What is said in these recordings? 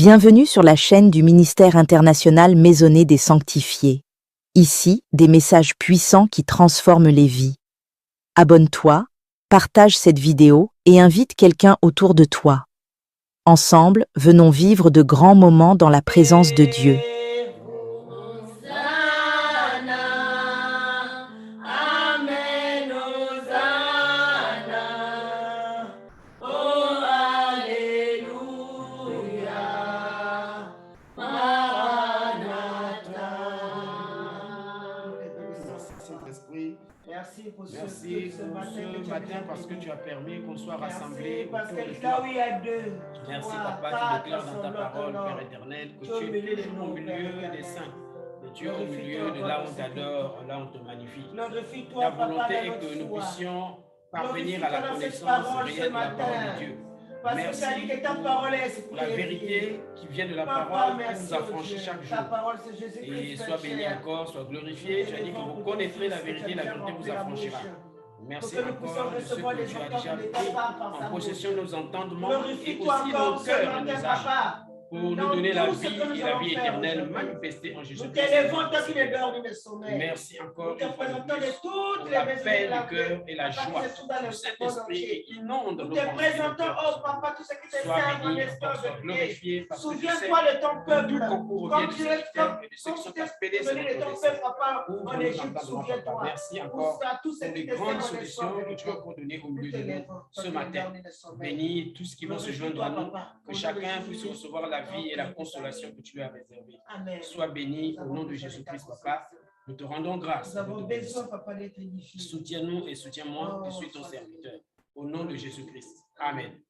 Bienvenue sur la chaîne du ministère international Maisonnée des Sanctifiés. Ici, des messages puissants qui transforment les vies. Abonne-toi, partage cette vidéo et invite quelqu'un autour de toi. Ensemble, venons vivre de grands moments dans la présence de Dieu. Saint-Esprit, merci pour merci ce pour ce matin parce que tu as permis qu'on soit rassemblés parce autour que de là toi. où il y a deux, Merci trois, Papa, tu quatre déclares dans ta ensemble, parole, ton Père nom. éternel, que Tu es au tu es milieu de toujours au nous, Père milieu éternel. des saints. Que tu es au Glorifie-toi, milieu de Papa, là où on ce que t'adore, là où on te magnifie. Glorifie-toi, Ta Papa, volonté dans est notre que nous foi. puissions parvenir à Glorifie-toi la dans cette connaissance parole ce réelle de la matin. parole de Dieu. Parce que tu as dit que ta parole est Pour esprit la et vie. vérité qui vient de la Papa, parole qui merci nous au affranchit Dieu. chaque Ta jour. parole, c'est Jésus-Christ. Et sois béni encore, sois glorifié. Tu as dit que vous connaîtrez la vérité vous affranchira. Merci encore de ce que tu as déjà pris en possession de nos entendements et aussi nos cœurs et nos âmes pour nous donner la vie et la vie éternelle manifestée en Jésus-Christ. Nous t'élevons tant qu'il ne dort ni ne sommeille. Merci encore une fois de plus pour la paix du cœur et la joie du Saint-Esprit qui inonde nos pensées. Nous te présentons, oh Papa, tout ce qui te sois sert en béni, esprit sois glorifié, parce que tu sais souviens-toi de ton peuple. tout concours revient du Seigneur et de ceux qui sont appelés selon ton dessein. Papa, en Égypte, souviens-toi. Merci encore pour les grandes solutions que tu vas encore donner au milieu de nous ce matin. Bénis tous qui vont se joindre à nous, que chacun puisse recevoir la vie et la consolation que tu lui as réservée. Sois béni au nom de Jésus-Christ, Papa. Nous te rendons grâce. Nous avons besoin, Papa, d'être édifiés. Soutiens-nous et soutiens-moi, je suis ton serviteur. Au nom de Jésus-Christ. Amen.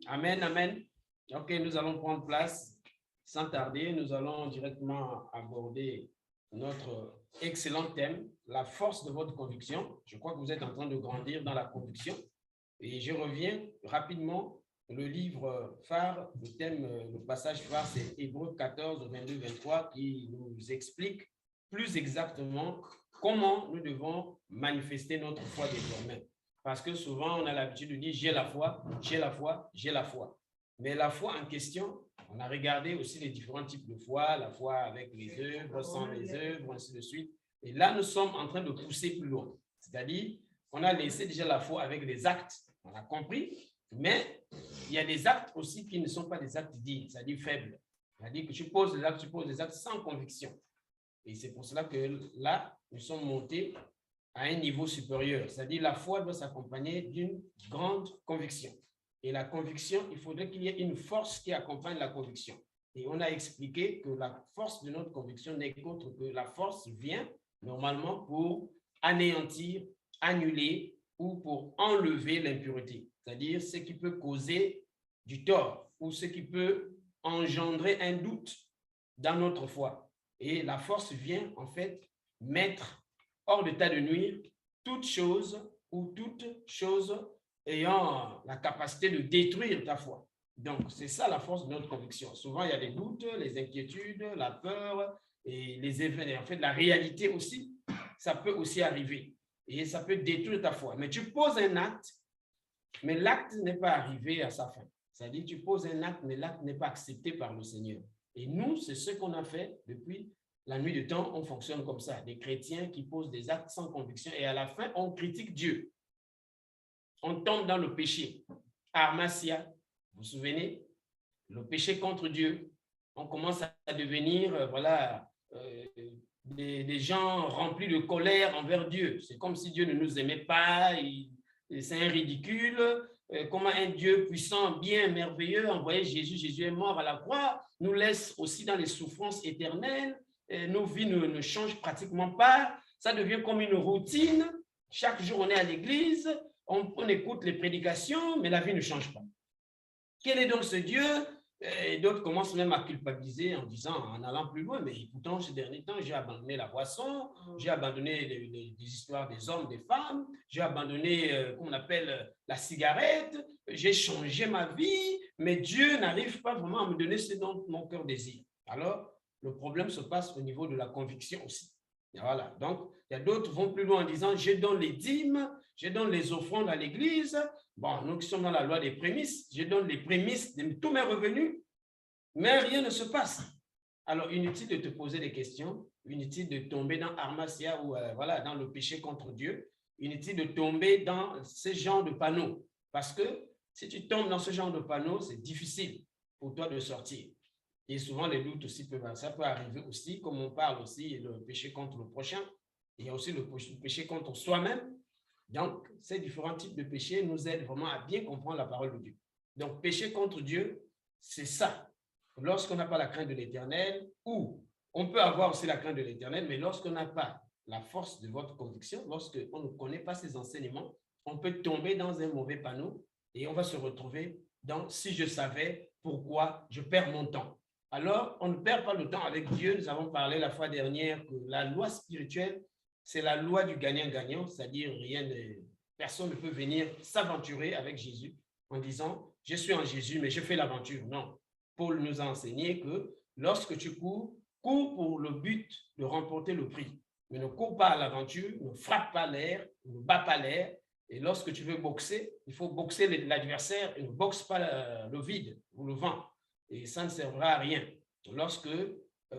Amen, amen. Ok, nous allons prendre place. Sans tarder, nous allons directement aborder notre excellent thème, la force de votre conviction. Je crois que vous êtes en train de grandir dans la conviction. Et je reviens rapidement. Le livre phare, le thème, le passage phare, c'est Hébreux 14, 22, 23, qui nous explique plus exactement comment nous devons manifester notre foi désormais. Parce que souvent, on a l'habitude de dire « j'ai la foi, j'ai la foi, j'ai la foi ». Mais la foi en question, on a regardé aussi les différents types de foi, la foi avec les œuvres, sans les œuvres, ainsi de suite. Et là, nous sommes en train de pousser plus loin. C'est-à-dire, on a laissé déjà la foi avec les actes, on a compris, mais il y a des actes aussi qui ne sont pas des actes dits, c'est-à-dire faibles. C'est-à-dire que tu poses des actes sans conviction. Et c'est pour cela que là, nous sommes montés à un niveau supérieur. C'est-à-dire la foi doit s'accompagner d'une grande conviction. Et la conviction, il faudrait qu'il y ait une force qui accompagne la conviction. Et on a expliqué que la force de notre conviction n'est qu'autre que la force vient normalement pour anéantir, annuler ou pour enlever l'impureté. C'est-à-dire ce qui peut causer du tort ou ce qui peut engendrer un doute dans notre foi. Et la force vient en fait mettre hors d'état de nuire toute chose ou toute chose ayant la capacité de détruire ta foi. Donc, c'est ça la force de notre conviction. Souvent, il y a des doutes, les inquiétudes, la peur et les événements. En fait, la réalité aussi, ça peut aussi arriver. Et ça peut détruire ta foi. Mais tu poses un acte, mais l'acte n'est pas arrivé à sa fin. C'est-à-dire, tu poses un acte, mais l'acte n'est pas accepté par le Seigneur. Et nous, c'est ce qu'on a fait depuis la nuit de temps, on fonctionne comme ça. Des chrétiens qui posent des actes sans conviction et à la fin, on critique Dieu. On tombe dans le péché. Armatia, vous vous souvenez? Le péché contre Dieu. On commence à devenir, des gens remplis de colère envers Dieu. C'est comme si Dieu ne nous aimait pas. C'est un ridicule. Comment un Dieu puissant, bien merveilleux, envoyé Jésus, Jésus est mort à la croix, nous laisse aussi dans les souffrances éternelles. Nos vies ne changent pratiquement pas. Ça devient comme une routine. Chaque jour, on est à l'église, on écoute les prédications, mais la vie ne change pas. Quel est donc ce Dieu? Et d'autres commencent même à culpabiliser en disant, en allant plus loin, mais pourtant, ces derniers temps, j'ai abandonné la boisson, j'ai abandonné les histoires des hommes, des femmes, j'ai abandonné, comme on appelle, la cigarette, j'ai changé ma vie, mais Dieu n'arrive pas vraiment à me donner ce dont mon cœur désire. Alors, le problème se passe au niveau de la conviction aussi. Et voilà. Donc, il y a d'autres qui vont plus loin en disant, je donne les dîmes, je donne les offrandes à l'église. Bon, nous qui sommes dans la loi des prémices, je donne les prémices de tous mes revenus. mais rien ne se passe. Alors, inutile de te poser des questions, inutile de tomber dans Armasia ou voilà, dans le péché contre Dieu, inutile de tomber dans ce genre de panneaux. Parce que si tu tombes dans ce genre de panneaux, c'est difficile pour toi de sortir. Et souvent, les doutes aussi ça peut arriver aussi, comme on parle aussi, le péché contre le prochain. Il y a aussi le péché contre soi-même. Donc, ces différents types de péchés nous aident vraiment à bien comprendre la parole de Dieu. Donc, péché contre Dieu, c'est ça. Lorsqu'on n'a pas la crainte de l'Éternel, ou on peut avoir aussi la crainte de l'Éternel, mais lorsqu'on n'a pas la force de votre conviction, lorsqu'on ne connaît pas ses enseignements, on peut tomber dans un mauvais panneau et on va se retrouver dans « si je savais pourquoi je perds mon temps ». Alors, on ne perd pas le temps avec Dieu. Nous avons parlé la fois dernière que la loi spirituelle, c'est la loi du gagnant-gagnant, c'est-à-dire personne ne peut venir s'aventurer avec Jésus en disant « je suis en Jésus, mais je fais l'aventure ». Non. Paul nous a enseigné que lorsque tu cours, cours pour le but de remporter le prix. Mais ne cours pas à l'aventure, ne frappe pas l'air, ne bats pas l'air. Et lorsque tu veux boxer, il faut boxer l'adversaire et ne boxe pas le vide ou le vent. Et ça ne servira à rien. Lorsque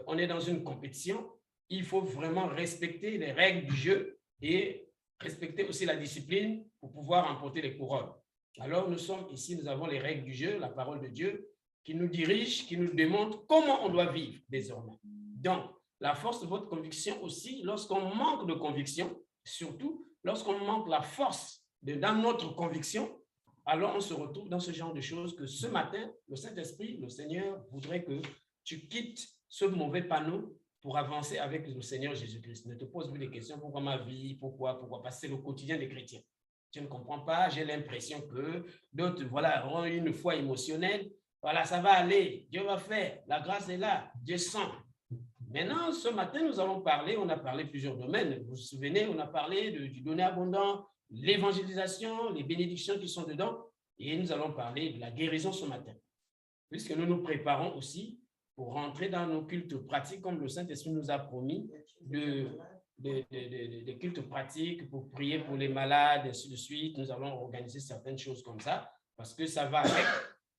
on est dans une compétition, il faut vraiment respecter les règles du jeu et respecter aussi la discipline pour pouvoir remporter les couronnes. Alors, nous sommes ici, nous avons les règles du jeu, la parole de Dieu, qui nous dirige, qui nous démontre comment on doit vivre désormais. Donc, la force de votre conviction aussi, lorsqu'on manque de conviction, surtout lorsqu'on manque la force dans notre conviction, alors on se retrouve dans ce genre de choses que ce matin, le Saint-Esprit, le Seigneur voudrait que tu quittes ce mauvais panneau pour avancer avec le Seigneur Jésus-Christ. Ne te pose plus des questions, pourquoi ma vie, pourquoi, parce que c'est le quotidien des chrétiens. Tu ne comprends pas, j'ai l'impression que d'autres, voilà, ont une foi émotionnelle, voilà, ça va aller, Dieu va faire, la grâce est là, Dieu sent. Maintenant, ce matin, nous allons parler, on a parlé plusieurs domaines, vous vous souvenez, on a parlé du donner abondant, l'évangélisation, les bénédictions qui sont dedans, et nous allons parler de la guérison ce matin, puisque nous nous préparons aussi pour rentrer dans nos cultes pratiques, comme le Saint-Esprit nous a promis, des cultes pratiques pour prier pour les malades, et ainsi de suite. Nous allons organiser certaines choses comme ça, parce que ça va avec,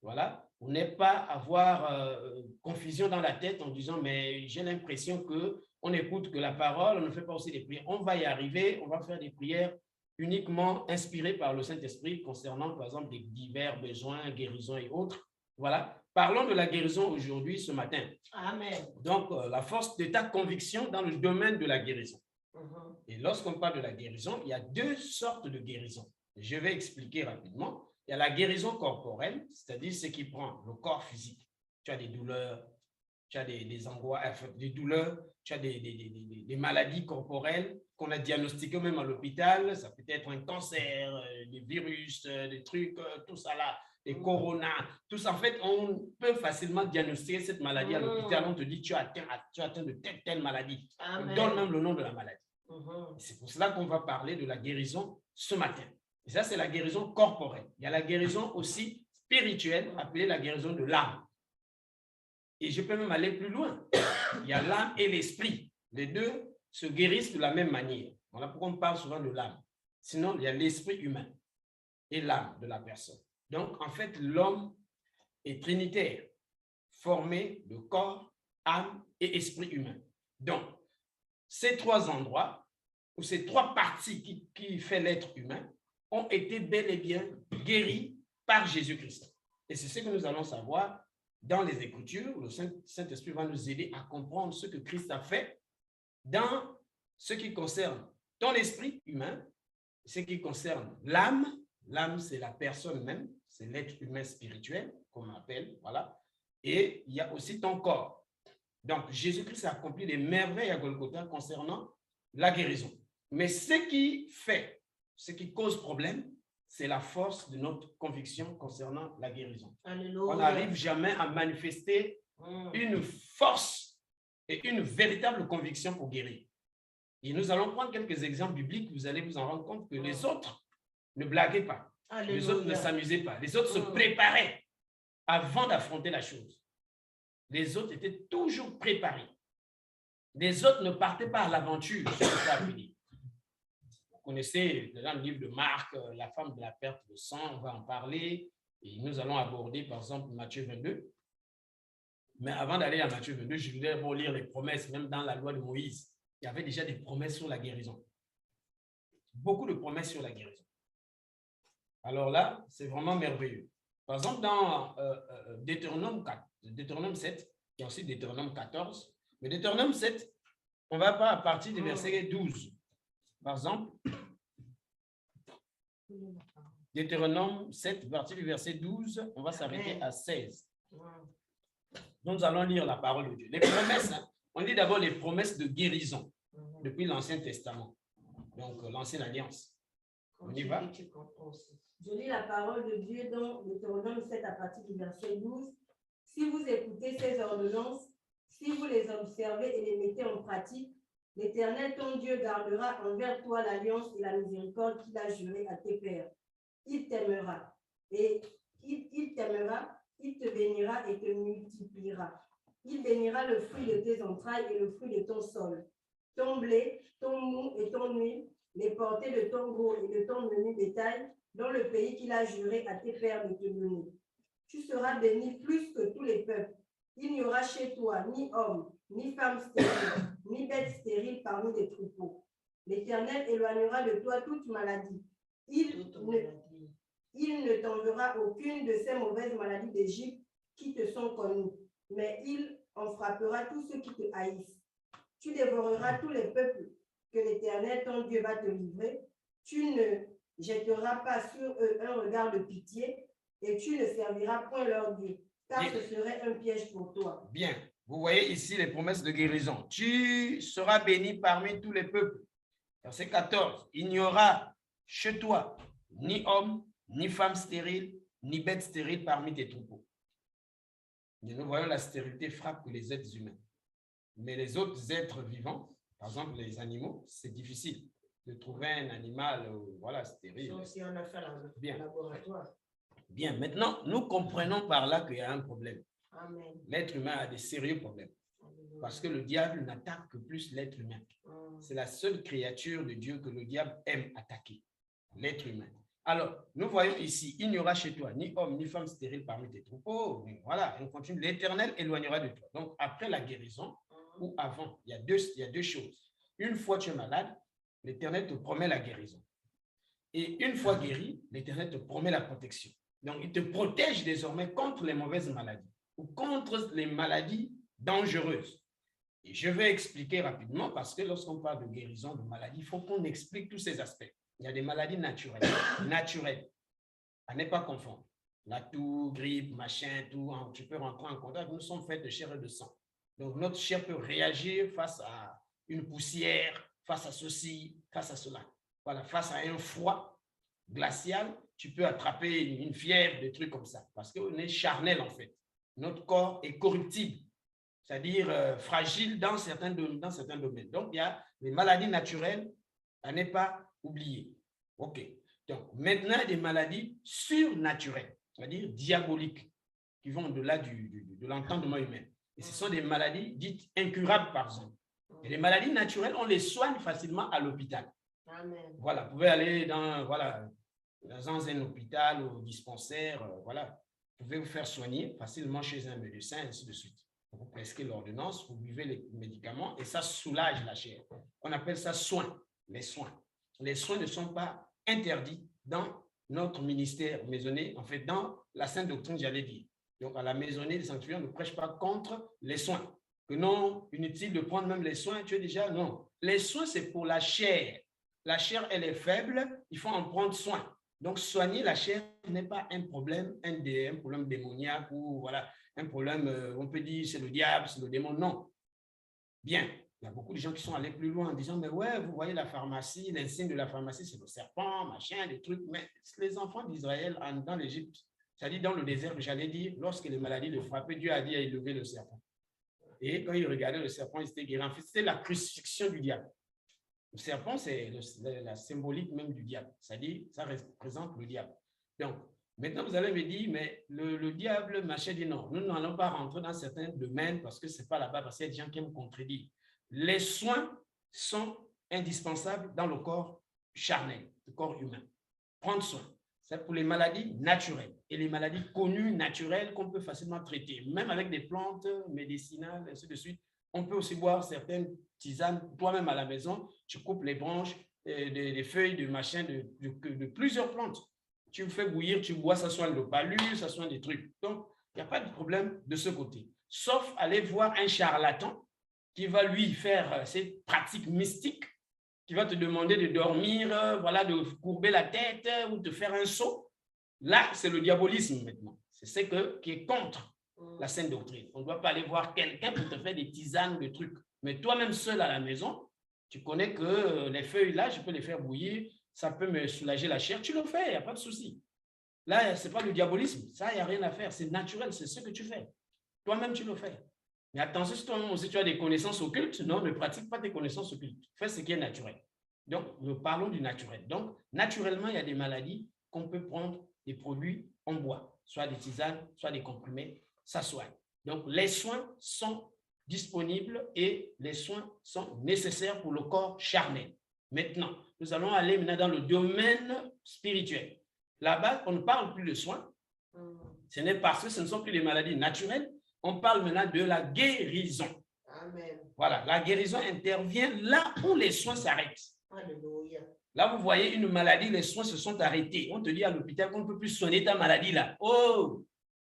voilà. On n'est pas à avoir confusion dans la tête en disant, mais j'ai l'impression qu'on n'écoute que la parole, on ne fait pas aussi des prières. On va y arriver, on va faire des prières uniquement inspirées par le Saint-Esprit concernant, par exemple, des divers besoins, guérisons et autres. Voilà. Parlons de la guérison aujourd'hui, ce matin. Amen. Donc, la force de ta conviction dans le domaine de la guérison. Et lorsqu'on parle de la guérison, il y a deux sortes de guérison. Je vais expliquer rapidement. Il y a la guérison corporelle, c'est-à-dire ce qui prend le corps physique. Tu as des douleurs, tu as des angoisses, des douleurs, tu as des maladies corporelles qu'on a diagnostiquées même à l'hôpital. Ça peut être un cancer, des virus, des trucs, tout ça là, des coronas, tout ça. En fait, on peut facilement diagnostiquer cette maladie à l'hôpital. On te dit, tu as atteint de telle maladie. On donne même le nom de la maladie. C'est pour cela qu'on va parler de la guérison ce matin. Et ça, c'est la guérison corporelle. Il y a la guérison aussi spirituelle, appelée la guérison de l'âme. Et je peux même aller plus loin. Il y a l'âme et l'esprit. Les deux se guérissent de la même manière. Voilà pourquoi on parle souvent de l'âme. Sinon, il y a l'esprit humain et l'âme de la personne. Donc, en fait, l'homme est trinitaire, formé de corps, âme et esprit humain. Donc, ces trois endroits, ou ces trois parties qui font l'être humain, ont été bel et bien guéris par Jésus-Christ. Et c'est ce que nous allons savoir dans les Écritures. Le Saint-Esprit va nous aider à comprendre ce que Christ a fait dans ce qui concerne ton esprit humain, ce qui concerne l'âme. L'âme, c'est la personne même, c'est l'être humain spirituel, qu'on appelle, voilà. Et il y a aussi ton corps. Donc, Jésus-Christ a accompli des merveilles à Golgotha concernant la guérison. Mais ce qui cause problème, c'est la force de notre conviction concernant la guérison. Alléluia. On n'arrive jamais à manifester une force et une véritable conviction pour guérir. Et nous allons prendre quelques exemples bibliques, vous allez vous en rendre compte que les autres ne blaguaient pas, Alléluia. Les autres ne s'amusaient pas, les autres se préparaient avant d'affronter la chose. Les autres étaient toujours préparés. Les autres ne partaient pas à l'aventure. Vous connaissez dans le livre de Marc, la femme de la perte de sang, on va en parler. Et nous allons aborder, par exemple, Matthieu 22. Mais avant d'aller à Matthieu 22, je voulais d'abord lire les promesses, même dans la loi de Moïse. Il y avait déjà des promesses sur la guérison. Beaucoup de promesses sur la guérison. Alors là, c'est vraiment merveilleux. Par exemple, dans Deutéronome 7, il y a aussi Deutéronome 14. Mais Deutéronome 7, on va pas à partir du verset 12. Par exemple, Deutéronome 7, à partir du verset 12, on va s'arrêter à 16. Donc, nous allons lire la parole de Dieu. Les promesses, hein, on dit d'abord les promesses de guérison depuis l'Ancien Testament, donc l'Ancienne Alliance. On y va? Je lis la parole de Dieu dans Deutéronome 7 à partir du verset 12. Si vous écoutez ces ordonnances, si vous les observez et les mettez en pratique, l'Éternel, ton Dieu, gardera envers toi l'alliance et la miséricorde qu'il a jurée à tes pères. Il t'aimera et il t'aimera, il te bénira et te multipliera. Il bénira le fruit de tes entrailles et le fruit de ton sol, ton blé, ton mou et ton huile, les portées de ton gros et de ton menu bétail, dans le pays qu'il a juré à tes pères de te donner. Tu seras béni plus que tous les peuples. Il n'y aura chez toi ni homme, ni femme stérile, ni bête stérile parmi les troupeaux. L'Éternel éloignera de toi toute maladie. Il ne t'enverra aucune de ces mauvaises maladies d'Égypte qui te sont connues, mais il en frappera tous ceux qui te haïssent. Tu dévoreras tous les peuples que l'Éternel, ton Dieu, va te livrer. Tu ne jetteras pas sur eux un regard de pitié et tu ne serviras point leur Dieu, car ce serait un piège pour toi. Bien, vous voyez ici les promesses de guérison. Tu seras béni parmi tous les peuples. Verset 14, il n'y aura chez toi ni homme, ni femme stérile, ni bête stérile parmi tes troupeaux. Et nous voyons la stérilité frappe que les êtres humains. Mais les autres êtres vivants, par exemple les animaux, c'est difficile de trouver un animal voilà, stérile. Sauf si on a fait Bien. laboratoire. Bien, maintenant, nous comprenons par là qu'il y a un problème. Amen. L'être humain a des sérieux problèmes. Parce que le diable n'attaque que plus l'être humain. C'est la seule créature de Dieu que le diable aime attaquer, l'être humain. Alors, nous voyons ici, il n'y aura chez toi ni homme ni femme stérile parmi tes troupeaux. Voilà, on continue. L'Éternel éloignera de toi. Donc, après la guérison ou avant, il y a deux choses. Une fois tu es malade, l'Éternel te promet la guérison. Et une fois guéri, l'Éternel te promet la protection. Donc, il te protège désormais contre les mauvaises maladies ou contre les maladies dangereuses. Et je vais expliquer rapidement parce que lorsqu'on parle de guérison de maladies, il faut qu'on explique tous ces aspects. Il y a des maladies naturelles, à ne pas confondre. La toux, grippe, machin, tout, tu peux rentrer en contact. Nous sommes faits de chair et de sang. Donc, notre chair peut réagir face à une poussière, face à ceci, face à cela. Voilà, face à un froid glacial, tu peux attraper une fièvre, des trucs comme ça. Parce qu'on est charnel, en fait. Notre corps est corruptible, c'est-à-dire fragile dans certains domaines. Donc, il y a les maladies naturelles à ne pas oublier. OK. Donc, maintenant, il y a des maladies surnaturelles, c'est-à-dire diaboliques, qui vont au-delà de l'entendement humain. Et ce sont des maladies dites incurables, par exemple. Et les maladies naturelles, on les soigne facilement à l'hôpital. Voilà, vous pouvez aller dans un hôpital ou dispensaire, voilà. Vous pouvez vous faire soigner facilement chez un médecin, ainsi de suite. Vous prescrivez l'ordonnance, vous buvez les médicaments et ça soulage la chair. On appelle ça soins, les soins. Les soins ne sont pas interdits dans notre ministère maisonné, en fait, dans la Sainte Doctrine, j'allais dire. Donc, à la maisonnée des sanctuaires, on ne prêche pas contre les soins. Que non, inutile de prendre même les soins, tu es déjà, non. Les soins, c'est pour la chair. La chair, elle est faible, il faut en prendre soin. Donc, soigner la chair n'est pas un problème, un problème démoniaque ou voilà, un problème, on peut dire c'est le diable, c'est le démon. Non. Bien, il y a beaucoup de gens qui sont allés plus loin en disant, mais ouais, vous voyez la pharmacie, l'insigne de la pharmacie, c'est le serpent, machin, des trucs. Mais les enfants d'Israël dans l'Égypte, c'est-à-dire dans le désert, j'allais dire, lorsque les maladies le frappaient, Dieu a dit à élever le serpent. Et quand ils regardaient le serpent, ils étaient guéris. En fait, c'était la crucifixion du diable. Le serpent, c'est la symbolique même du diable. C'est-à-dire, ça représente le diable. Donc, maintenant, vous allez me dire, mais le diable, machin, dit non. Nous n'allons pas rentrer dans certains domaines parce que ce n'est pas là-bas, parce qu'il y a des gens qui me contredisent. Les soins sont indispensables dans le corps charnel, le corps humain. Prendre soin. C'est pour les maladies naturelles et les maladies connues, naturelles, qu'on peut facilement traiter, même avec des plantes médicinales, ainsi de suite. On peut aussi boire certaines tisanes, toi-même à la maison, tu coupes les branches, des feuilles, de machin, de plusieurs plantes. Tu fais bouillir, tu bois, ça soigne le palu, ça soigne des trucs. Donc, il n'y a pas de problème de ce côté. Sauf aller voir un charlatan qui va lui faire ces pratiques mystiques, qui va te demander de dormir, voilà, de courber la tête ou de faire un saut. Là, c'est le diabolisme maintenant. C'est ce qui est contre la sainte doctrine. On ne doit pas aller voir quelqu'un pour te faire des tisanes, des trucs. Mais toi-même seul à la maison, tu connais que les feuilles là, je peux les faire bouillir, ça peut me soulager la chair, tu le fais, il n'y a pas de souci. Là, ce n'est pas le diabolisme, ça, il n'y a rien à faire, c'est naturel, c'est ce que tu fais. Toi-même, tu le fais. Mais attention, si toi-même aussi tu as des connaissances occultes, non, ne pratique pas tes connaissances occultes. Fais ce qui est naturel. Donc, nous parlons du naturel. Donc, naturellement, il y a des maladies qu'on peut prendre des produits en bois, soit des tisanes, soit des comprimés, ça soigne. Donc, les soins sont disponibles et les soins sont nécessaires pour le corps charnel. Maintenant, nous allons aller dans le domaine spirituel. Là-bas, on ne parle plus de soins. Ce n'est parce que ce ne sont plus des maladies naturelles. On parle maintenant de la guérison. Amen. Voilà, la guérison intervient là où les soins s'arrêtent. Alléluia. Là, vous voyez une maladie, les soins se sont arrêtés. On te dit à l'hôpital qu'on ne peut plus soigner ta maladie là. Oh,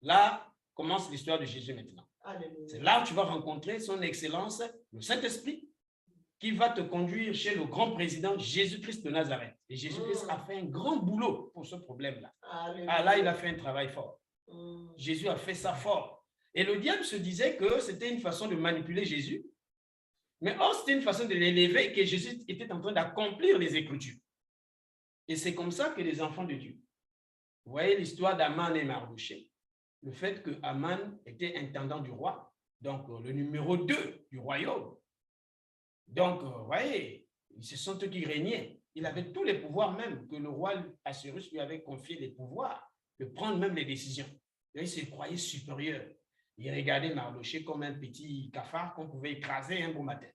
là commence l'histoire de Jésus maintenant. C'est là où tu vas rencontrer son Excellence, le Saint-Esprit, qui va te conduire chez le grand président Jésus-Christ de Nazareth. Et Jésus-Christ a fait un grand boulot pour ce problème-là. Ah, là, il a fait un travail fort. Jésus a fait ça fort. Et le diable se disait que c'était une façon de manipuler Jésus. Mais or, c'était une façon de l'élever, que Jésus était en train d'accomplir les Écritures. Et c'est comme ça que les enfants de Dieu. Vous voyez l'histoire d'Aman et Mardochée. Le fait que Aman était intendant du roi, donc le numéro 2 du royaume. Donc, vous voyez, ce sont eux qui régnaient. Il avait tous les pouvoirs même, que le roi Assyrus lui avait confié les pouvoirs, de prendre même les décisions. Et il se croyait supérieur. Il regardait Mardochée comme un petit cafard qu'on pouvait écraser un beau matin.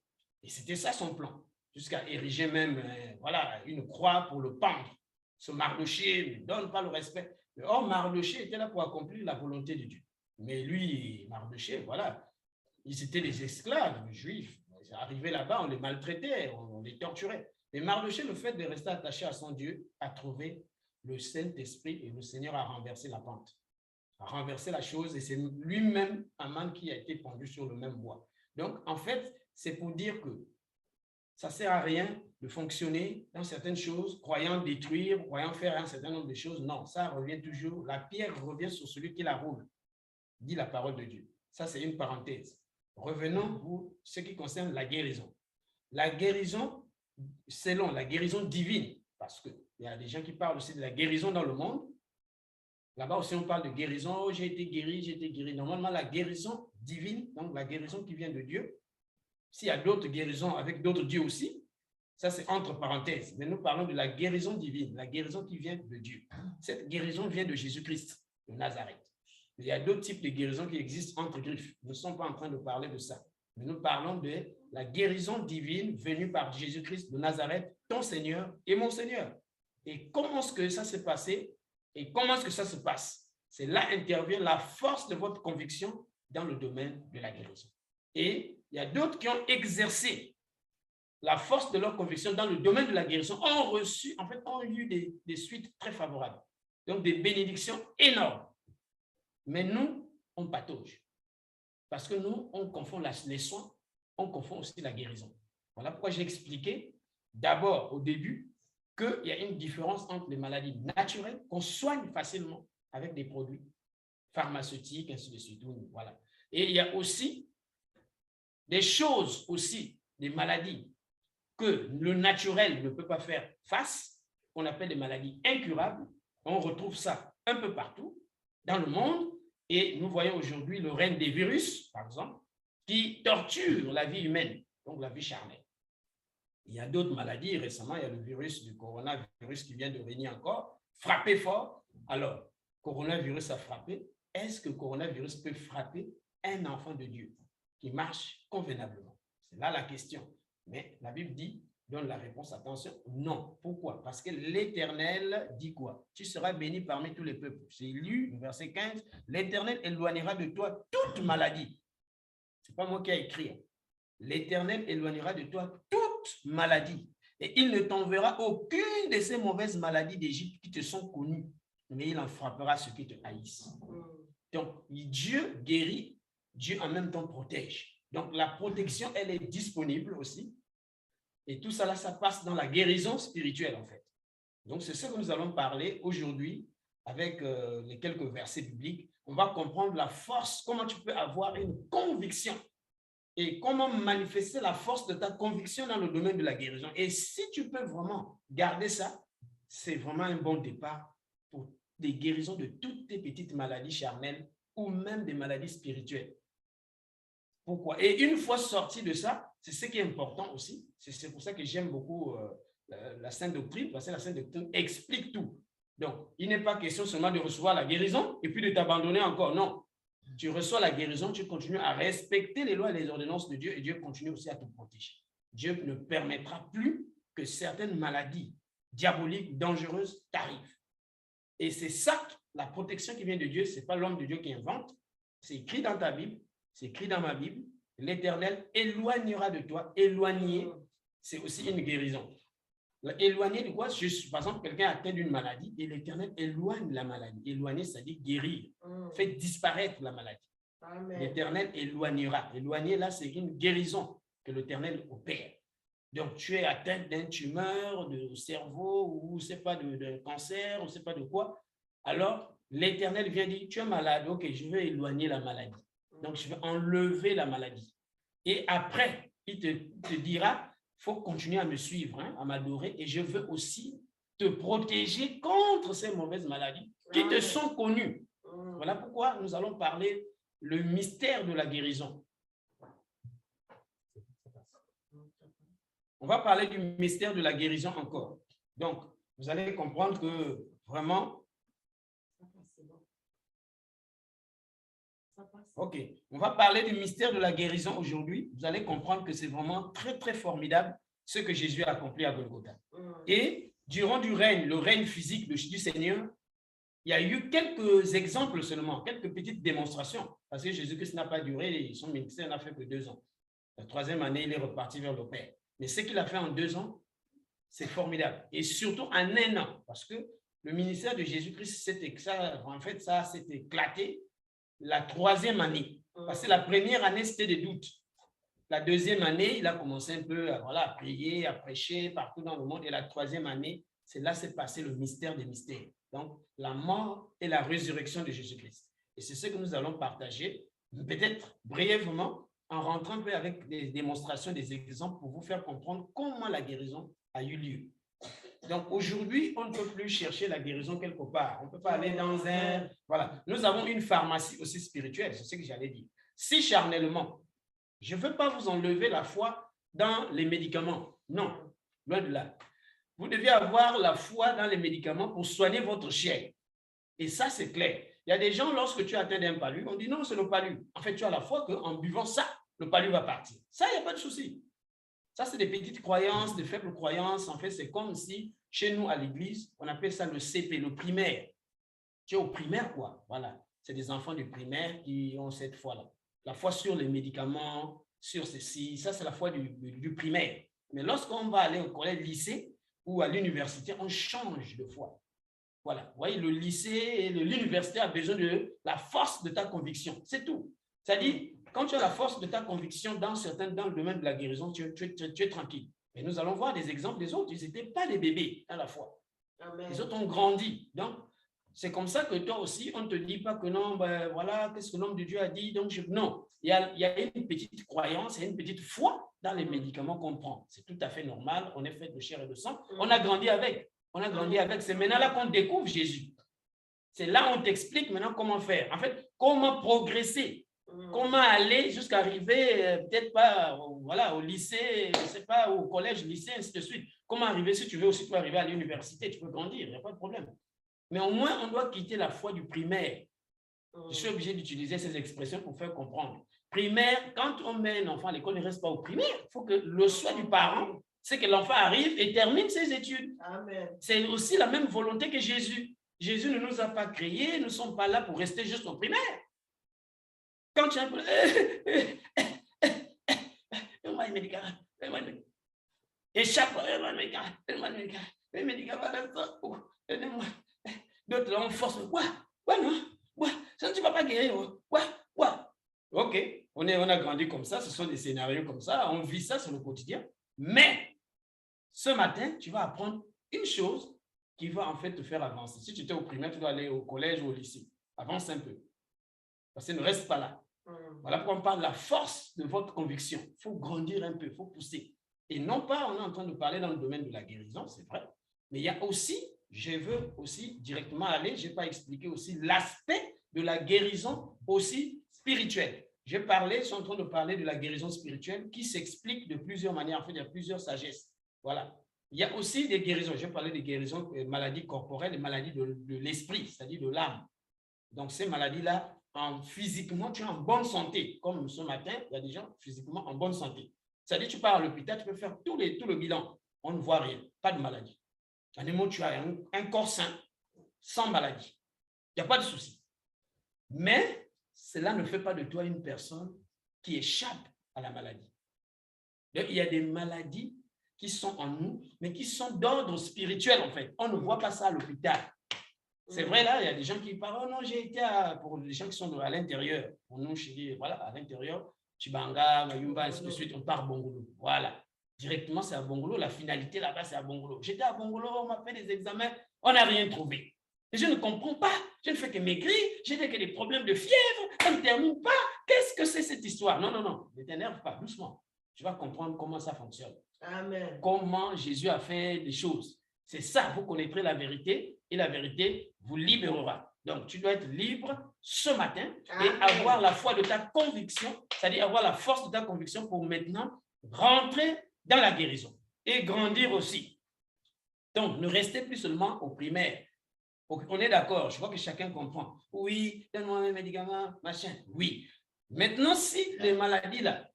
Et c'était ça son plan, jusqu'à ériger même voilà, une croix pour le pendre. Ce Mardochée ne donne pas le respect. Or, Mardochée était là pour accomplir la volonté de Dieu. Mais lui, Mardochée, voilà, ils étaient des esclaves juifs. Ils arrivaient là-bas, on les maltraitait, on les torturait. Et Mardochée, le fait de rester attaché à son Dieu, a trouvé le Saint-Esprit et le Seigneur a renversé la pente, a renversé la chose et c'est lui-même Aman qui a été pendu sur le même bois. Donc, en fait, c'est pour dire que ça ne sert à rien de fonctionner dans certaines choses, croyant détruire, croyant faire un certain nombre de choses. Non, ça revient toujours, la pierre revient sur celui qui la roule, dit la parole de Dieu. Ça, c'est une parenthèse. Revenons pour ce qui concerne la guérison. La guérison, selon la guérison divine, parce qu'il y a des gens qui parlent aussi de la guérison dans le monde. Là-bas aussi, on parle de guérison. Oh, j'ai été guéri, j'ai été guéri. Normalement, la guérison divine, donc la guérison qui vient de Dieu, s'il y a d'autres guérisons avec d'autres dieux aussi, ça c'est entre parenthèses. Mais nous parlons de la guérison divine, la guérison qui vient de Dieu. Cette guérison vient de Jésus-Christ de Nazareth. Il y a d'autres types de guérisons qui existent entre griffes. Nous ne sommes pas en train de parler de ça. Mais nous parlons de la guérison divine venue par Jésus-Christ de Nazareth, ton Seigneur et mon Seigneur. Et comment est-ce que ça s'est passé? Et comment est-ce que ça se passe? C'est là intervient la force de votre conviction dans le domaine de la guérison. Et il y a d'autres qui ont exercé la force de leur conviction dans le domaine de la guérison, ont reçu, en fait, ont eu des suites très favorables. Donc, des bénédictions énormes. Mais nous, on patauge. Parce que nous, on confond les soins, on confond aussi la guérison. Voilà pourquoi j'ai expliqué d'abord au début qu'il y a une différence entre les maladies naturelles qu'on soigne facilement avec des produits pharmaceutiques, ainsi de suite. Voilà. Et il y a aussi des choses aussi, des maladies que le naturel ne peut pas faire face, qu'on appelle des maladies incurables. On retrouve ça un peu partout dans le monde et nous voyons aujourd'hui le règne des virus, par exemple, qui torturent la vie humaine, donc la vie charnelle. Il y a d'autres maladies. Récemment, il y a le virus du coronavirus qui vient de régner encore, frappé fort. Alors, coronavirus a frappé. Est-ce que le coronavirus peut frapper un enfant de Dieu qui marche convenablement? C'est là la question. Mais la Bible dit donne la réponse, attention, non. Pourquoi? Parce que l'Éternel dit quoi? Tu seras béni parmi tous les peuples. C'est lu, verset 15, l'Éternel éloignera de toi toute maladie. Ce n'est pas moi qui ai écrit. L'Éternel éloignera de toi toute maladie. Et il ne t'enverra aucune de ces mauvaises maladies d'Égypte qui te sont connues, mais il en frappera ceux qui te haïssent. Donc, Dieu guérit, Dieu en même temps protège. Donc, la protection, elle est disponible aussi. Et tout ça, là, ça passe dans la guérison spirituelle, en fait. Donc, c'est ce que nous allons parler aujourd'hui avec les quelques versets bibliques. On va comprendre la force, comment tu peux avoir une conviction et comment manifester la force de ta conviction dans le domaine de la guérison. Et si tu peux vraiment garder ça, c'est vraiment un bon départ pour des guérisons de toutes tes petites maladies charnelles ou même des maladies spirituelles. Pourquoi? Et une fois sorti de ça, c'est ce qui est important aussi. C'est pour ça que j'aime beaucoup la Sainte Doctrine, parce que la Sainte Doctrine explique tout. Donc, il n'est pas question seulement de recevoir la guérison et puis de t'abandonner encore. Non. Tu reçois la guérison, tu continues à respecter les lois et les ordonnances de Dieu et Dieu continue aussi à te protéger. Dieu ne permettra plus que certaines maladies diaboliques, dangereuses t'arrivent. Et c'est ça, la protection qui vient de Dieu, ce n'est pas l'homme de Dieu qui invente. C'est écrit dans ta Bible, c'est écrit dans ma Bible. L'Éternel éloignera de toi. Éloigner, c'est aussi une guérison. Éloigner de quoi? Par exemple, quelqu'un atteint d'une maladie et l'Éternel éloigne la maladie. Éloigner, c'est-à-dire guérir. Fait disparaître la maladie. L'Éternel éloignera. Éloigner, là, c'est une guérison que l'Éternel opère. Donc, tu es atteint d'une tumeur de cerveau ou c'est pas de cancer ou c'est pas de quoi. Alors, l'Éternel vient dire, tu es malade, ok, je vais éloigner la maladie. Donc, je vais enlever la maladie. Et après, il te dira, il faut continuer à me suivre, hein, à m'adorer, et je veux aussi te protéger contre ces mauvaises maladies qui te sont connues. Voilà pourquoi nous allons parler le mystère de la guérison. On va parler du mystère de la guérison encore. Donc, vous allez comprendre que vraiment... Ok, on va parler du mystère de la guérison aujourd'hui. Vous allez comprendre que c'est vraiment très, très formidable ce que Jésus a accompli à Golgotha. Et durant le règne physique du Seigneur, il y a eu quelques exemples seulement, quelques petites démonstrations, parce que Jésus-Christ n'a pas duré, son ministère n'a fait que 2 ans. La 3e année, il est reparti vers le Père. Mais ce qu'il a fait en 2 ans, c'est formidable. Et surtout en 1 an, parce que le ministère de Jésus-Christ, ça s'est éclaté la 3e année. Parce que la première année, c'était des doutes. La 2e année, il a commencé un peu à prier, à prêcher partout dans le monde. Et la 3e année, c'est là s'est passé le mystère des mystères. Donc, la mort et la résurrection de Jésus-Christ. Et c'est ce que nous allons partager, peut-être brièvement, en rentrant un peu avec des démonstrations, des exemples pour vous faire comprendre comment la guérison a eu lieu. Donc, aujourd'hui, on ne peut plus chercher la guérison quelque part. On ne peut pas aller dans un... Voilà. Nous avons une pharmacie aussi spirituelle, c'est ce que j'allais dire. Si charnellement, je ne veux pas vous enlever la foi dans les médicaments. Non, loin de là. Vous devez avoir la foi dans les médicaments pour soigner votre chair. Et ça, c'est clair. Il y a des gens, lorsque tu atteins d'un palu, on dit non, c'est le palu. En fait, tu as la foi qu'en buvant ça, le palu va partir. Ça, il n'y a pas de souci. Ça, c'est des petites croyances, des faibles croyances. En fait, c'est comme si, chez nous, à l'église, on appelle ça le CP, le primaire. Tu es au primaire, quoi. Voilà. C'est des enfants du primaire qui ont cette foi-là. La foi sur les médicaments, sur ceci. Ça, c'est la foi du primaire. Mais lorsqu'on va aller au collège, lycée ou à l'université, on change de foi. Voilà. Vous voyez, le lycée et l'université a besoin de la force de ta conviction. C'est tout. C'est-à-dire, quand tu as la force de ta conviction dans le domaine de la guérison, tu es tranquille. Mais nous allons voir des exemples des autres. Ils n'étaient pas des bébés à la foi. Amen. Les autres ont grandi. Donc, c'est comme ça que toi aussi, on ne te dit pas que non, ben voilà, qu'est-ce que l'homme de Dieu a dit. Donc, non, il y a une petite croyance, il y a une petite foi dans les médicaments qu'on prend. C'est tout à fait normal. On est fait de chair et de sang. On a grandi avec. On a grandi avec. C'est maintenant là qu'on découvre Jésus. C'est là où on t'explique maintenant comment faire. En fait, comment progresser. Comment aller jusqu'à arriver, peut-être pas au lycée, je ne sais pas, au collège, lycée, ainsi de suite. Comment arriver, si tu veux aussi, tu peux arriver à l'université, tu peux grandir, il n'y a pas de problème. Mais au moins, on doit quitter la foi du primaire. Je suis obligé d'utiliser ces expressions pour faire comprendre. Primaire, quand on met un enfant à l'école, il ne reste pas au primaire. Il faut que le choix du parent, c'est que l'enfant arrive et termine ses études. Amen. C'est aussi la même volonté que Jésus. Jésus ne nous a pas créés, nous ne sommes pas là pour rester juste au primaire. Quand tu as un peu... Échappe, d'autres là, on force. Ouais, non, ouais, ça ne tu vas pas guérir. Ouais. Ok, on a grandi comme ça, ce sont des scénarios comme ça, on vit ça sur le quotidien. Mais ce matin, tu vas apprendre une chose qui va en fait te faire avancer. Si tu étais au primaire, tu dois aller au collège ou au lycée. Avance un peu. Parce que ne reste pas là. Voilà pourquoi on parle de la force de votre conviction. Il faut grandir un peu, il faut pousser. Et non pas, on est en train de parler dans le domaine de la guérison, c'est vrai. Mais il y a aussi, je veux aussi directement aller, je n'ai pas expliqué aussi l'aspect de la guérison aussi spirituelle. Je suis en train de parler de la guérison spirituelle qui s'explique de plusieurs manières. En fait, il y a plusieurs sagesses. Voilà. Il y a aussi des guérisons. Je parlais des guérisons, maladies corporelles et maladies de l'esprit, c'est-à-dire de l'âme. Donc, ces maladies-là, physiquement, tu es en bonne santé. Comme ce matin, il y a des gens physiquement en bonne santé. C'est-à-dire, tu pars à l'hôpital, tu peux faire tout le bilan. On ne voit rien, pas de maladie. À un moment, tu as un corps sain, sans maladie. Il n'y a pas de souci. Mais cela ne fait pas de toi une personne qui échappe à la maladie. Donc, il y a des maladies qui sont en nous, mais qui sont d'ordre spirituel, en fait. On ne voit pas ça à l'hôpital. C'est vrai, là, il y a des gens qui parlent, oh non, j'ai été pour les gens qui sont à l'intérieur. Pour nous, voilà, à l'intérieur, Chibanga, Mayumba, ainsi de suite, on part à Bongolo. Voilà. Directement, c'est à Bongolo. La finalité là-bas, c'est à Bongolo. J'étais à Bongolo, on m'a fait des examens, on n'a rien trouvé. Et je ne comprends pas. Je ne fais que maigrir, j'ai que des problèmes de fièvre, ça ne termine pas. Qu'est-ce que c'est cette histoire? Non, ne t'énerve pas, doucement. Tu vas comprendre comment ça fonctionne. Amen. Comment Jésus a fait les choses. C'est ça, vous connaîtrez la vérité et la vérité vous libérera. Donc, tu dois être libre ce matin et avoir la foi de ta conviction, c'est-à-dire avoir la force de ta conviction pour maintenant rentrer dans la guérison et grandir aussi. Donc, ne restez plus seulement au primaire. On est d'accord, je vois que chacun comprend. Oui, donne-moi mes médicaments, machin. Oui. Maintenant, si les maladies là,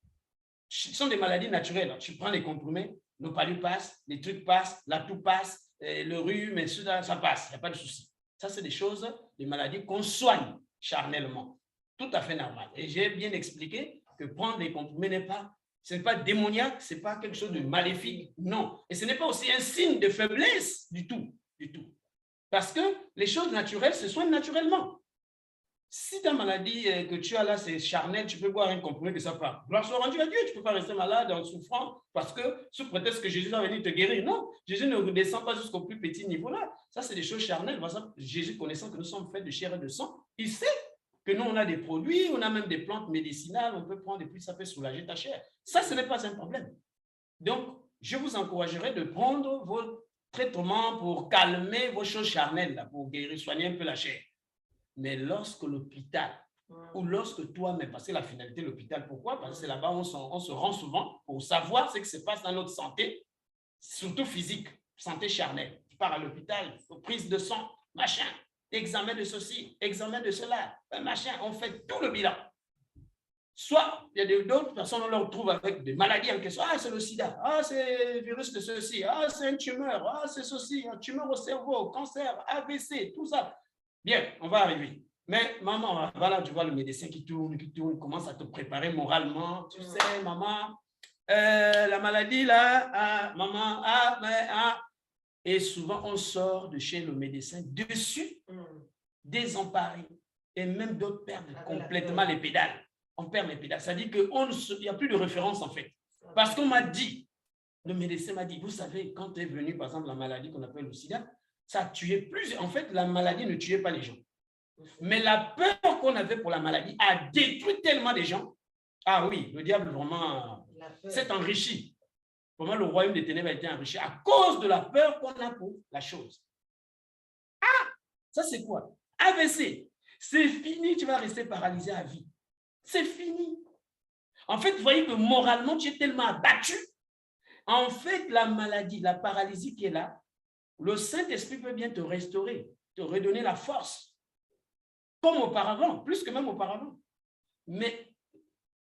ce sont des maladies naturelles, tu prends les comprimés, le palu passe, les trucs passent, la toux passe, le rhume, et ça passe, il n'y a pas de souci. Ça, c'est des choses, des maladies qu'on soigne charnellement. Tout à fait normal. Et j'ai bien expliqué que prendre les comprimés ce n'est pas démoniaque, ce n'est pas quelque chose de maléfique, non. Et ce n'est pas aussi un signe de faiblesse du tout, du tout. Parce que les choses naturelles se soignent naturellement. Si ta maladie que tu as là, c'est charnel, tu peux boire un comprimé que ça part. Gloire soit rendue à Dieu, tu ne peux pas rester malade en souffrant parce que sous prétexte que Jésus va venir te guérir. Non, Jésus ne redescend pas jusqu'au plus petit niveau là. Ça, c'est des choses charnelles. Par exemple, Jésus, connaissant que nous sommes faits de chair et de sang, il sait que nous, on a des produits, on a même des plantes médicinales, on peut prendre et puis ça peut soulager ta chair. Ça, ce n'est pas un problème. Donc, je vous encouragerai de prendre vos traitements pour calmer vos choses charnelles, là, pour guérir, soigner un peu la chair. Mais lorsque l'hôpital, ou lorsque toi-même, parce que la finalité de l'hôpital, pourquoi? Parce que c'est là-bas où on se rend souvent pour savoir ce qui se passe dans notre santé, surtout physique, santé charnelle. Tu pars à l'hôpital, prise de sang, machin, examen de ceci, examen de cela, machin, on fait tout le bilan. Soit il y a d'autres personnes, on leur trouve avec des maladies en question. Ah, c'est le sida. Ah, c'est le virus de ceci. Ah, c'est une tumeur. Ah, c'est ceci. Un tumeur au cerveau, cancer, AVC, tout ça. Bien, on va arriver. Mais maman, voilà, tu vois le médecin qui tourne, commence à te préparer moralement. Tu sais, maman, la maladie là, maman, Et souvent, on sort de chez le médecin dessus, désemparé. Et même d'autres perdent complètement les pédales. On perd les pédales. Ça dit qu'il n'y a plus de référence en fait. Parce qu'on m'a dit, le médecin m'a dit, vous savez, quand est venue par exemple la maladie qu'on appelle le sida, ça tuait plus. En fait, la maladie ne tuait pas les gens. Mais la peur qu'on avait pour la maladie a détruit tellement de gens. Ah oui, le diable vraiment s'est enrichi. Vraiment, le royaume des ténèbres a été enrichi à cause de la peur qu'on a pour la chose. Ah, ça c'est quoi? AVC, c'est fini, tu vas rester paralysé à vie. C'est fini. En fait, vous voyez que moralement, tu es tellement abattu. En fait, la maladie, la paralysie qui est là, le Saint-Esprit peut bien te restaurer, te redonner la force. Comme auparavant, plus que même auparavant. Mais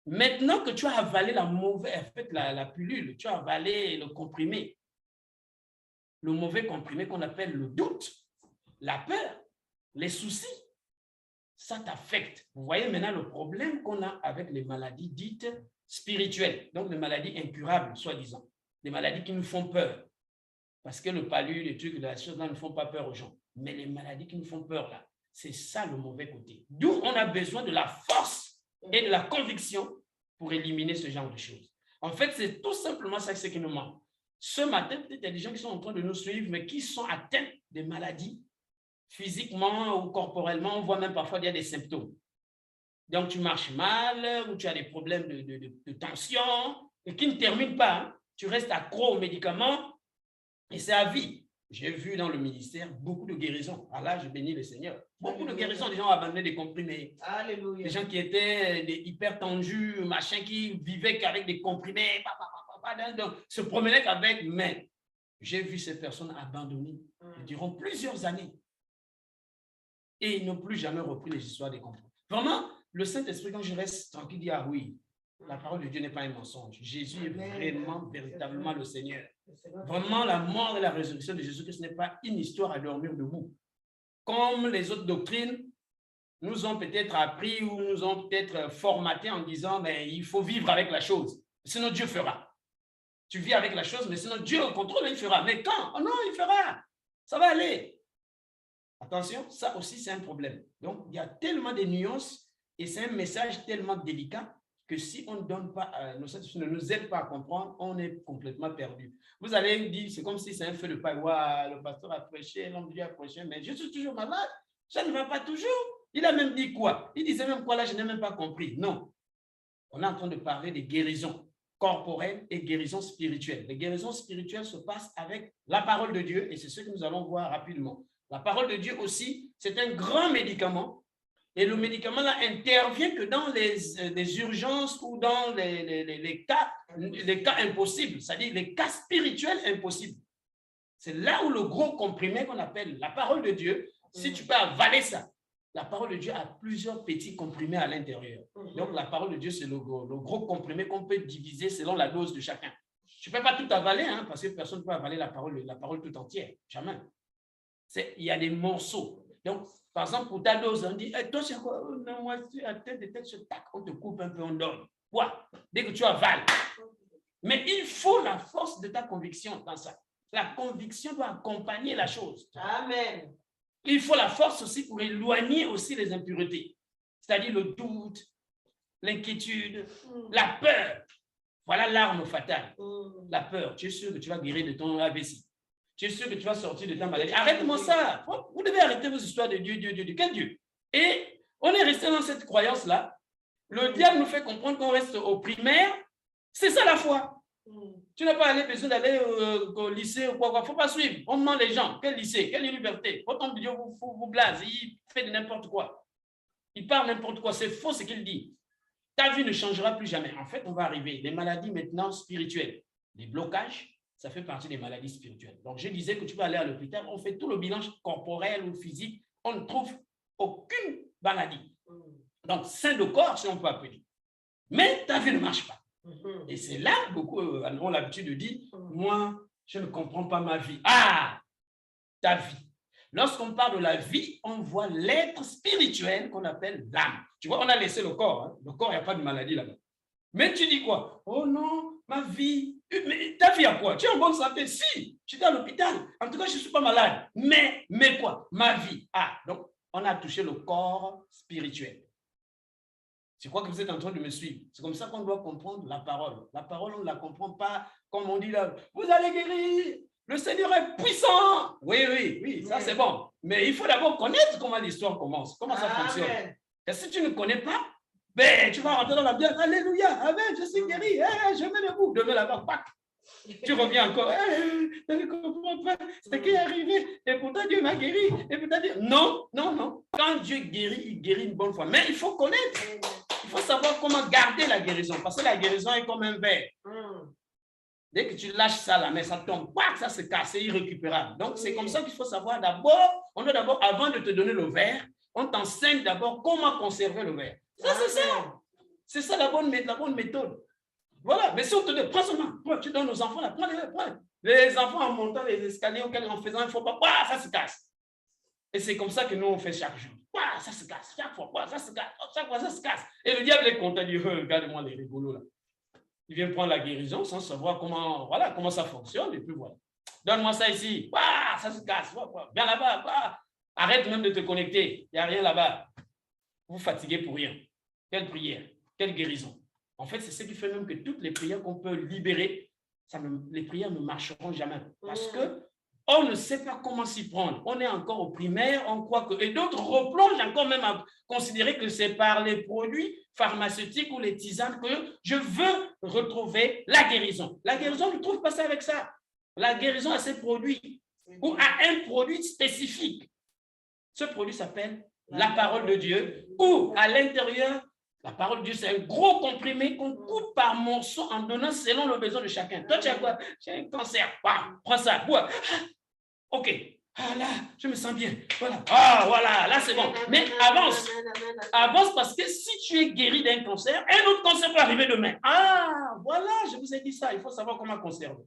Maintenant que tu as avalé la pilule, tu as avalé le comprimé, le mauvais comprimé qu'on appelle le doute, la peur, les soucis, ça t'affecte. Vous voyez maintenant le problème qu'on a avec les maladies dites spirituelles, donc les maladies incurables, soi-disant, des maladies qui nous font peur. Parce que le palu, les trucs, les choses là ne font pas peur aux gens. Mais les maladies qui nous font peur là, c'est ça le mauvais côté. D'où on a besoin de la force et de la conviction pour éliminer ce genre de choses. En fait, c'est tout simplement ça qui nous manque. Ce matin, peut-être il y a des gens qui sont en train de nous suivre, mais qui sont atteints de maladies physiquement ou corporellement. On voit même parfois qu'il y a des symptômes. Donc, tu marches mal ou tu as des problèmes de tension et qui ne terminent pas. Hein. Tu restes accro aux médicaments et c'est à vie. J'ai vu dans le ministère beaucoup de guérisons. Ah là, je bénis le Seigneur. Beaucoup de guérisons, des gens ont abandonné des comprimés. Alléluia. Des gens qui étaient des hyper tendus, machin, qui vivaient qu'avec des comprimés, donc, se promenaient qu'avec, mais j'ai vu ces personnes abandonnées durant plusieurs années. Et ils n'ont plus jamais repris les histoires des comprimés. Vraiment, le Saint-Esprit, quand je reste tranquille, dit, ah oui, la parole de Dieu n'est pas un mensonge. Jésus est vraiment, véritablement le Seigneur. Vraiment, la mort et la résurrection de Jésus-Christ n'est pas une histoire à dormir debout. Comme les autres doctrines nous ont peut-être appris ou nous ont peut-être formaté en disant, mais il faut vivre avec la chose, sinon Dieu fera. Tu vis avec la chose, mais sinon Dieu au contrôle, il fera. Mais quand? Oh non, il fera. Ça va aller. Attention, ça aussi, c'est un problème. Donc, il y a tellement de nuances et c'est un message tellement délicat que si on ne donne pas, ne nous aide pas à comprendre, on est complètement perdu. Vous allez dire, c'est comme si c'est un feu de paille. Wow, le pasteur a prêché, l'homme de Dieu a prêché, mais je suis toujours malade. Ça ne va pas toujours. Il a même dit quoi? Il disait même quoi là, je n'ai même pas compris. Non. On est en train de parler des guérisons corporelles et guérisons spirituelles. Les guérisons spirituelles se passent avec la parole de Dieu et c'est ce que nous allons voir rapidement. La parole de Dieu aussi, c'est un grand médicament. Et le médicament là intervient que dans les urgences ou dans les cas impossibles, c'est-à-dire les cas spirituels impossibles. C'est là où le gros comprimé qu'on appelle la parole de Dieu, si tu peux avaler ça, la parole de Dieu a plusieurs petits comprimés à l'intérieur. Donc la parole de Dieu, c'est le gros comprimé qu'on peut diviser selon la dose de chacun. Tu ne peux pas tout avaler, hein, parce que personne ne peut avaler la parole tout entière. Jamais. Il y a des morceaux. Donc, par exemple, pour ta dose, on dit, hey, toi, c'est quoi? Non, moi, à tête de tête, on te coupe un peu, on donne. Quoi? Dès que tu avales. Mais il faut la force de ta conviction dans ça. La conviction doit accompagner la chose. Amen. Il faut la force aussi pour éloigner aussi les impuretés. C'est-à-dire le doute, l'inquiétude, la peur. Voilà l'arme fatale. La peur. Tu es sûr que tu vas guérir de ton AVC. Tu es sûr que tu vas sortir de ta maladie. Arrête-moi ça. Vous devez arrêter vos histoires de Dieu. Quel Dieu? Et on est resté dans cette croyance-là. Le diable nous fait comprendre qu'on reste au primaire. C'est ça la foi. Tu n'as pas besoin d'aller au lycée ou quoi. Il ne faut pas suivre. On ment les gens. Quel lycée? Quelle liberté? Votre homme de Dieu vous blase. Il fait de n'importe quoi. Il parle n'importe quoi. C'est faux ce qu'il dit. Ta vie ne changera plus jamais. En fait, on va arriver. Les maladies maintenant spirituelles. Les blocages. Ça fait partie des maladies spirituelles. Donc, je disais que tu vas aller à l'hôpital, on fait tout le bilan corporel ou physique, on ne trouve aucune maladie. Donc, sain de corps, si on peut appeler. Mais ta vie ne marche pas. Et c'est là, beaucoup ont l'habitude de dire, moi, je ne comprends pas ma vie. Ah, ta vie. Lorsqu'on parle de la vie, on voit l'être spirituel qu'on appelle l'âme. Tu vois, on a laissé le corps. Hein. Le corps, il n'y a pas de maladie là-bas. Mais tu dis quoi? Oh non, ma vie. Mais ta vie a quoi? Tu es en bonne santé? Si, tu es à l'hôpital. En tout cas, je ne suis pas malade. Mais quoi? Ma vie. Ah, donc, on a touché le corps spirituel. Je crois que vous êtes en train de me suivre. C'est comme ça qu'on doit comprendre la parole. La parole, on ne la comprend pas comme on dit là. Vous allez guérir. Le Seigneur est puissant. Oui, ça c'est bon. Mais il faut d'abord connaître comment l'histoire commence, comment ça fonctionne. Et si tu ne connais pas, ben, tu vas rentrer dans la Bible. Alléluia, amen, je suis guéri. Je mets debout. Demain là-bas, pac. Tu reviens encore. Je ne comprends pas ce qui est arrivé. Et pourtant, Dieu m'a guéri. Et pourtant, Dieu... Non. Quand Dieu guérit, il guérit une bonne fois. Mais il faut connaître. Il faut savoir comment garder la guérison. Parce que la guérison est comme un verre. Dès que tu lâches ça, la main, ça tombe. Ça se casse, c'est irrécupérable. Donc, c'est comme ça qu'il faut savoir d'abord. On doit d'abord, avant de te donner le verre, on t'enseigne d'abord comment conserver le verre. Ça, c'est ça. C'est ça la bonne méthode. Voilà, mais si on te dit, prends seulement, tu donnes aux enfants, là, prends. Les enfants en montant les escaliers, en faisant, il ne faut pas, ça se casse. Et c'est comme ça que nous, on fait chaque jour. Ça se casse, chaque fois, ça se casse, chaque fois, ça se casse. Et le diable est content, il dit, regarde-moi les rigolos là. Il vient prendre la guérison sans savoir comment ça fonctionne, et puis voilà. Donne-moi ça ici, ça se casse, viens là-bas, arrête même de te connecter, il n'y a rien là-bas. Vous fatiguez pour rien. Quelle prière, quelle guérison. En fait, c'est ce qui fait même que toutes les prières qu'on peut libérer, les prières ne marcheront jamais. Parce qu'on ne sait pas comment s'y prendre. On est encore au primaire, on croit que... Et d'autres replongent encore même à considérer que c'est par les produits pharmaceutiques ou les tisanes que je veux retrouver la guérison. La guérison, ne trouve pas ça avec ça. La guérison a ses produits ou a un produit spécifique. Ce produit s'appelle la parole de Dieu, ou à l'intérieur, la parole de Dieu, c'est un gros comprimé qu'on coupe par morceaux en donnant selon le besoin de chacun. Toi, tu as quoi? Tu as un cancer. Prends ça, bois. OK. Là, je me sens bien. Voilà. Voilà, là, c'est bon. Mais avance. Avance parce que si tu es guéri d'un cancer, un autre cancer peut arriver demain. Voilà, je vous ai dit ça. Il faut savoir comment conserver.